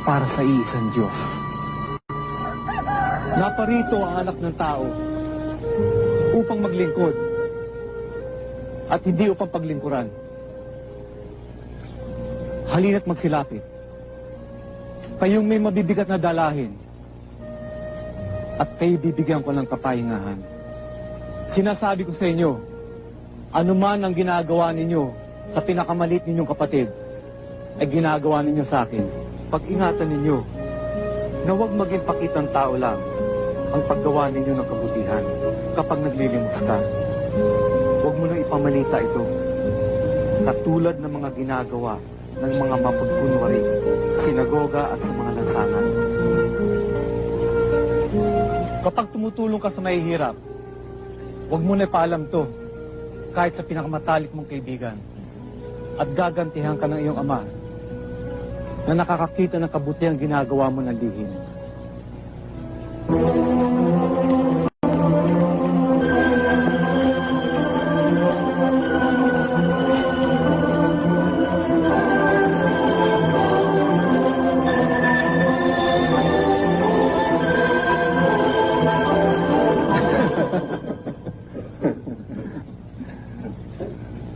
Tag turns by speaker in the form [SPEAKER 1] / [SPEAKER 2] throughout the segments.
[SPEAKER 1] para sa iisang Diyos. Naparito ang anak ng tao upang maglingkod at hindi upang paglingkuran. Halina't magsilapit. Kayong may mabibigat na dalahin at kayo bibigyan ko ng kapahingahan. Sinasabi ko sa inyo, anuman ang ginagawa ninyo sa pinakamalit ninyong kapatid, ay ginagawa ninyo sa akin. Pag-ingatan ninyo na huwag maging pakitang tao lang ang paggawa ninyo ng kabutihan. Kapag naglilimos ka, huwag mo nang ipamalita ito. Katulad ng mga ginagawa ng mga mapagkunwari sa sinagoga at sa mga lansangan. Kapag tumutulong ka sa mahihirap, huwag mo na ipaalam to kahit sa pinakamatalik mong kaibigan. At gagantihan ka ng iyong ama na nakakakita ng kabutihang ginagawa mo ng lihim.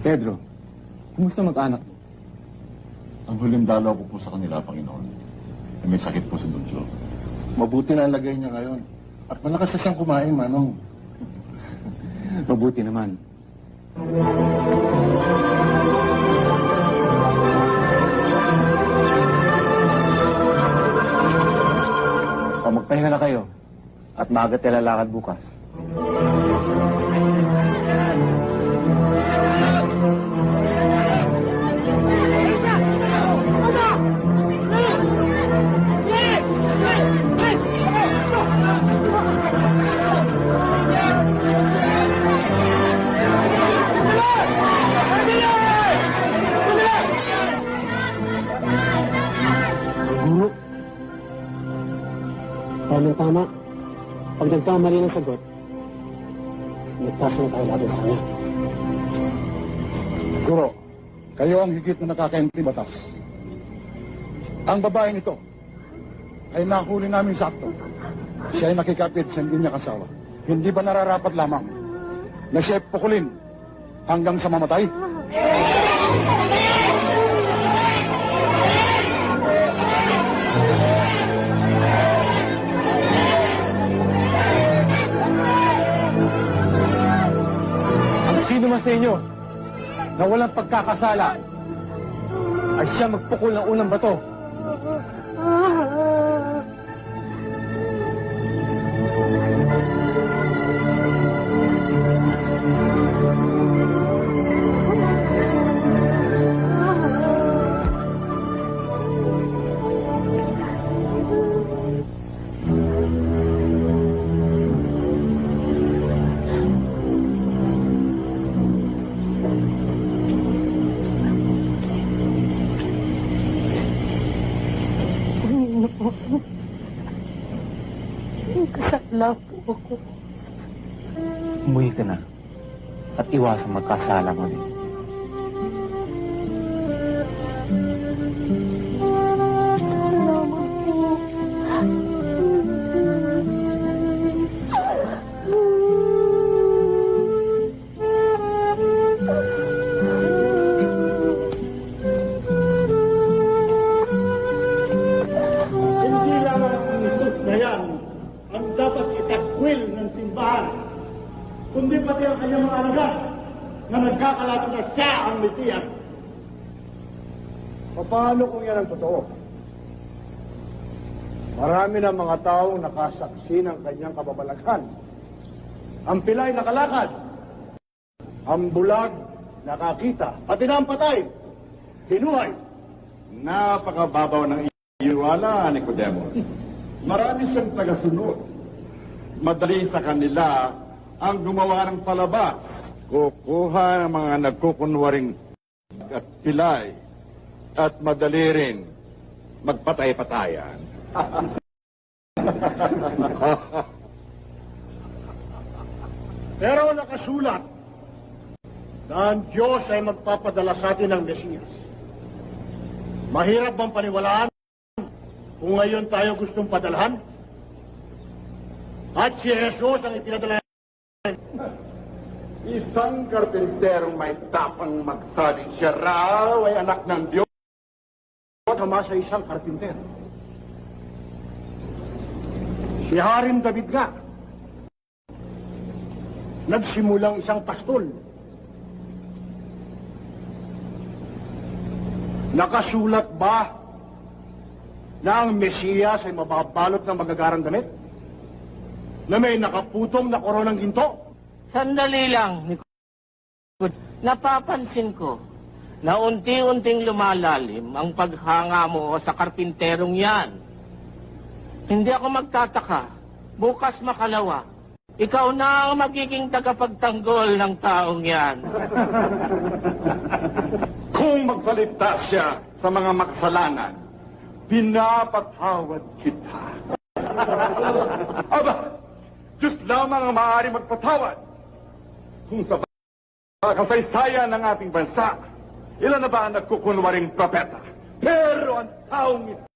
[SPEAKER 1] Pedro, kumusta mag-anak mo?
[SPEAKER 2] Ang huling dalaw ko po sa kanila, Panginoon, ay may sakit po sa bunso.
[SPEAKER 3] Mabuti na ang lagay niya ngayon. At malakas na siyang kumain, Manong.
[SPEAKER 1] Mabuti naman. Magpahinga na kayo at maaga tayo lalakad bukas.
[SPEAKER 4] Tama. Pag nagkamali ng sagot, nagtaas na tayo laban sa kanya.
[SPEAKER 3] Guro, kayo ang higit na nakakaintindi batas. Ang babaeng ito ay nahuli namin sa akto. Siya ay nakikapit sa hindi niya kasawa. Hindi ba nararapat lamang na siya ay pukulin hanggang sa mamatay?
[SPEAKER 1] Sino man sa inyo na walang pagkakasala ay siya magpukol ng unang bato.
[SPEAKER 4] Kasala po ako.
[SPEAKER 1] Umuwi ka na at iwasang magkasala mo din.
[SPEAKER 5] Hindi lamang ang Jesus na yan ang dapat itakwil ng simbahan, kundi pati ang kanyang mga alagad na nagkakalato na siya ang Mesiyas. Paano kung yan ang totoo? Marami ng mga taong nakasaksi ng kanyang kababalaghan. Ang pilay nakalakad, ang bulag nakakita, pati na ang patay, hinuhay.
[SPEAKER 2] Napakababaw ng iyuwala, Nicodemos. Marami siyang tagasunod. Madali sa kanila ang gumawa ng palabas. Kukuha ng mga nagkukunwaring at pilay at madali rin magpatay-patayan.
[SPEAKER 5] Pero nakasulat na ang Diyos ay magpapadala sa atin ng Mesiyas. Mahirap bang paniwalaan kung ngayon tayo gustong padalhan, at si Jesus ang ipinadala.
[SPEAKER 6] Isang karpinterong may tapang magsabing siya raw ay anak ng Diyos.
[SPEAKER 5] Tama sa isang karpintero. Si Haring David nga, nagsimulang isang pastol. Nakasulat ba na ang Mesiyas ay mababalot ng magagarang damit? Na may nakaputong na koronang ginto?
[SPEAKER 7] Sandali lang, Nicod. Napapansin ko na unti-unting lumalalim ang paghanga mo sa karpinterong yan. Hindi ako magtataka. Bukas makalawa, ikaw na ang magiging tagapagtanggol ng taong yan.
[SPEAKER 6] Kung magsalita siya sa mga maksalanan, pinapatawad kita. Aba, Diyos lamang ang maaari magpatawad. Kung sa kasaysayan ng ating bansa, ilan na ba ang nagkukunwaring propeta? Pero ang taong ito,